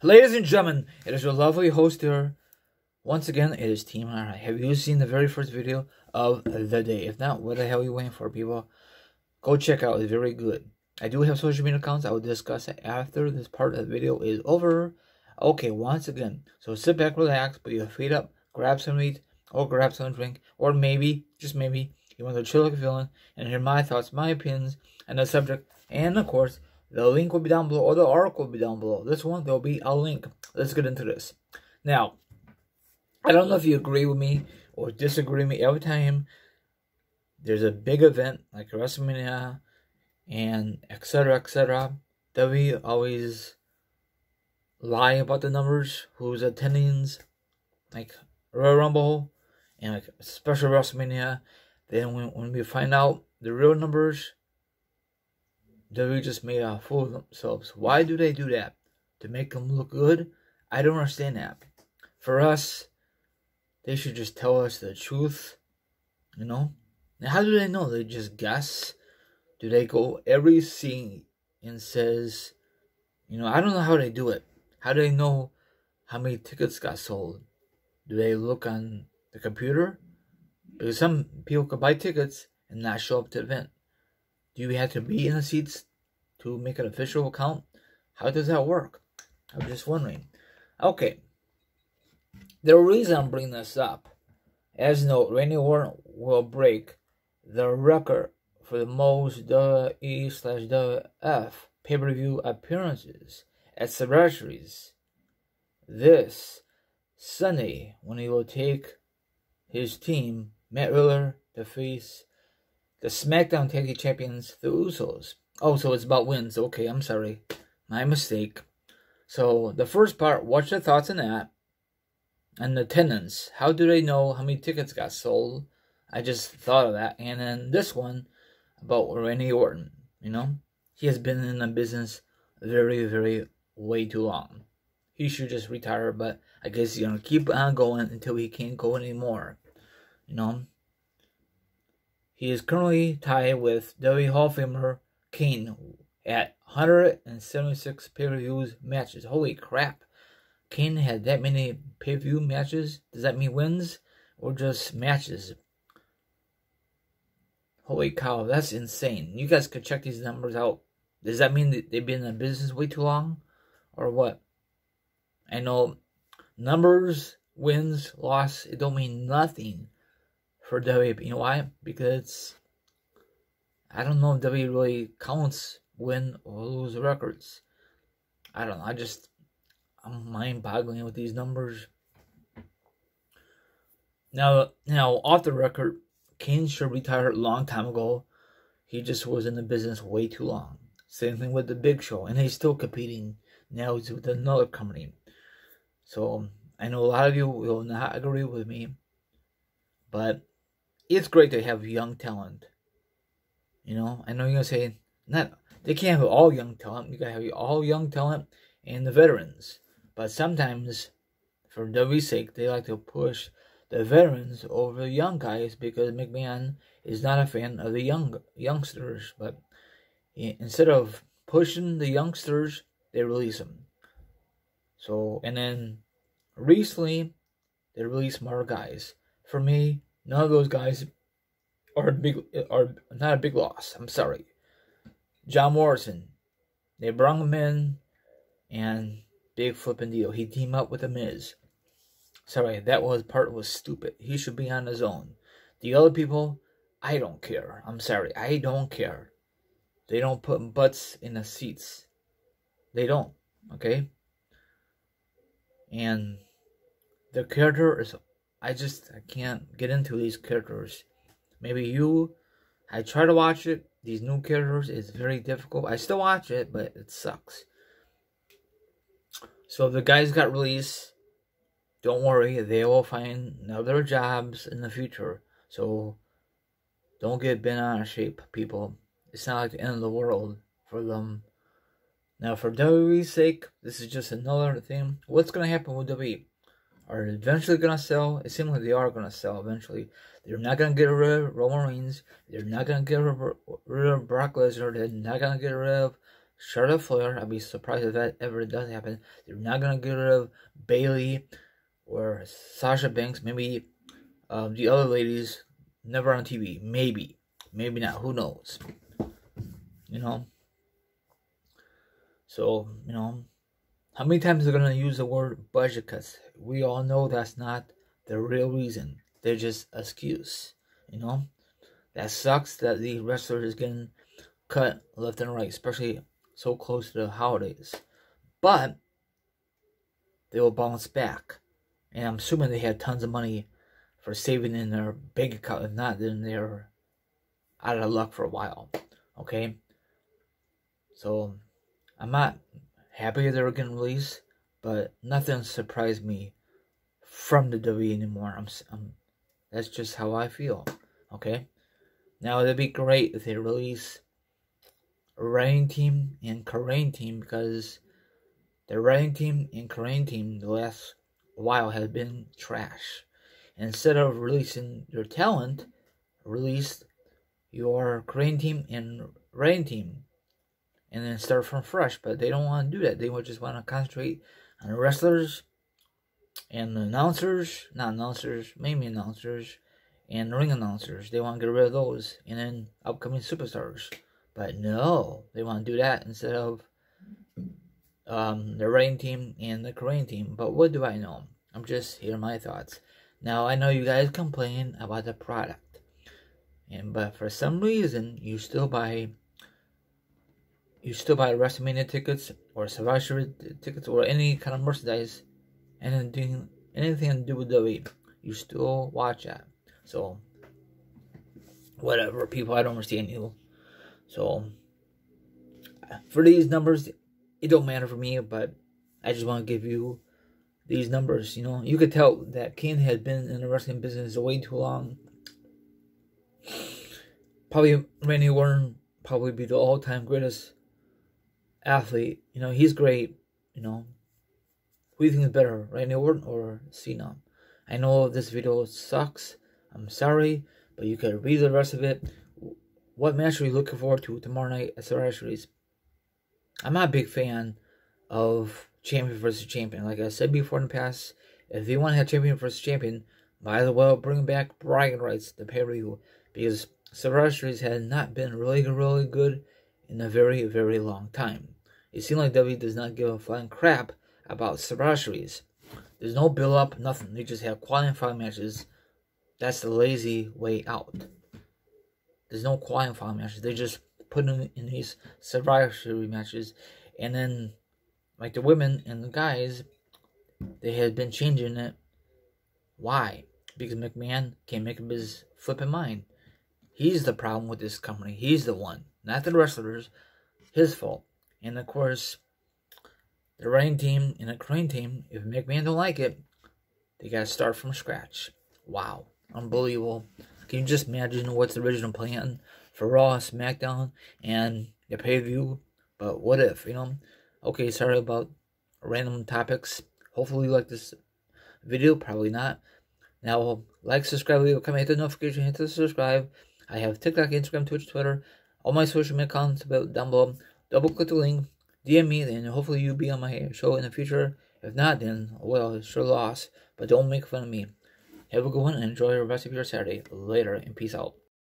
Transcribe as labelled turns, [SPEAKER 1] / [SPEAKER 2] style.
[SPEAKER 1] Ladies and gentlemen, it is your lovely host here. Once again, it is Team Alright. Have you seen the very first video of the day? If not, what the hell are you waiting for, people? Go check out. It's very good. I do have social media accounts. I will discuss it after this part of the video is over. Okay, once again. So sit back, relax, put your feet up, grab some meat, or grab some drink, or maybe, just maybe, you want to chill like a villain and hear my thoughts, my opinions, and the subject, and of course, the link will be down below, or the article will be down below. This one, there'll be a link. Let's get into this. Now, I don't know if you agree with me or disagree with me. Every time there's a big event like WrestleMania and etc., we always lie about the numbers, who's attending, like Royal Rumble and like special WrestleMania. Then when we find out the real numbers, WWE just made a fool of themselves. Why do they do that? To make them look good? I don't understand that. For us, they should just tell us the truth, you know? Now, how do they know? They just guess? Do they go every scene and says, you know, I don't know how they do it. How do they know how many tickets got sold? Do they look on the computer? Because some people could buy tickets and not show up to the event. Do you have to be in the seats to make an official account? How does that work? I'm just wondering. Okay. The reason I'm bringing this up, as you know, Randy Orton will break the record for the most WWE/WF pay-per-view appearances at celebrities this Sunday when he will take his team, Matt Riddler, to face the SmackDown Tag Team Champions, the Usos. Oh, so it's about wins. Okay, I'm sorry. My mistake. So, the first part, what's your thoughts on that? And the attendance. How do they know how many tickets got sold? I just thought of that. And then this one, about Randy Orton. You know? He has been in the business very, way too long. He should just retire, but I guess he's going to keep on going until he can't go anymore. You know? He is currently tied with WWE Hall of Famer Kane at 176 pay-per-views matches. Holy crap. Kane had that many pay-per-view matches? Does that mean wins? Or just matches? Holy cow, that's insane. You guys could check these numbers out. Does that mean that they've been in business way too long? Or what? I know numbers, wins, loss, it don't mean nothing for WWE. You know why? Because I don't know if WWE really counts win or lose records. I don't know. I'm mind-boggling with these numbers. Now, off the record, Kane should retire a long time ago. He just was in the business way too long. Same thing with the Big Show, and he's still competing now with another company. So I know a lot of you will not agree with me, but it's great to have young talent. You know, I know you're gonna say they can't have all young talent. You gotta have all young talent and the veterans. But sometimes, for WWE's sake, they like to push the veterans over the young guys because McMahon is not a fan of the youngsters. But instead of pushing the youngsters, they release them. So, and then recently, they released more guys. For me, none of those guys are not a big loss. I'm sorry. John Morrison, they brought him in, and big flipping deal. He teamed up with The Miz. Sorry, that part was stupid. He should be on his own. The other people, I don't care. I'm sorry, I don't care. They don't put butts in the seats. They don't. Okay. And the character is, I can't get into these characters. Maybe I try to watch it. These new characters is very difficult. I still watch it, but it sucks. So if the guys got released, don't worry. They will find other jobs in the future. So don't get bent out of shape, people. It's not like the end of the world for them. Now, for WWE's sake, this is just another thing. What's going to happen with WWE? Are they eventually going to sell? It seems like they are going to sell eventually. They're not going to get rid of Roman Reigns. They're not going to get rid of Brock Lesnar. They're not going to get rid of Charlotte Flair. I'd be surprised if that ever does happen. They're not gonna get rid of Bayley or Sasha Banks. Maybe the other ladies never on TV. Maybe not. Who knows? You know. So how many times they're gonna use the word budget cuts? We all know that's not the real reason. They're just excuse. That sucks that the wrestler is getting cut left and right, especially so close to the holidays. But they will bounce back. And I'm assuming they had tons of money for saving in their bank account. If not, then they're out of luck for a while. Okay? So, I'm not happy they're getting released, but nothing surprised me from the WWE anymore. That's just how I feel. Okay? Now, it'd be great if they release Reign team and Korean team, because the Reign team and Korean team the last while has been trash. And instead of releasing your talent, release your Korean team and Reign team, and then start from fresh. But they don't want to do that. They would just want to concentrate on the wrestlers and the announcers, maybe announcers, and ring announcers. They want to get rid of those, and then upcoming superstars. But no, they want to do that instead of the Reign team and the Korean team. But what do I know? I'm just hearing my thoughts. Now, I know you guys complain about the product, but for some reason you still buy WrestleMania tickets or Survivor Series tickets or any kind of merchandise, anything to do with WWE. You still watch that. So whatever, people, I don't understand you. So, for these numbers, it don't matter for me, but I just want to give you these numbers. You could tell that Kane had been in the wrestling business way too long. Probably Randy Orton probably be the all-time greatest athlete. He's great. Who do you think is better, Randy Orton or Cena? I know this video sucks. I'm sorry, but you could read the rest of it. What match are you looking forward to tomorrow night at Survivor Series? I'm not a big fan of champion versus champion. Like I said before in the past, if you want to have champion versus champion, might as well bring back bragging rights, the pay-per-view, because Survivor Series has not been really good in a very, very long time. It seems like WWE does not give a flying crap about Survivor Series. There's no build-up, nothing. They just have qualifying matches. That's the lazy way out. There's no qualifying matches. They just put them in these Survivor Series matches. And then, like the women and the guys, they had been changing it. Why? Because McMahon can't make up his flipping mind. He's the problem with this company. He's the one. Not the wrestlers. His fault. And of course, the Reign team and the Korean team, if McMahon don't like it, they gotta start from scratch. Wow. Unbelievable. Can you just imagine what's the original plan for Raw and SmackDown and the pay-per-view? But what if, Okay, sorry about random topics. Hopefully you like this video. Probably not. Now, like, subscribe, leave a comment, hit the notification, hit the subscribe. I have TikTok, Instagram, Twitch, Twitter, all my social media accounts down below. Double click the link, DM me, and hopefully you'll be on my show in the future. If not, then, well, it's sure loss. But don't make fun of me. Have a good one and enjoy the rest of your Saturday. Later, and peace out.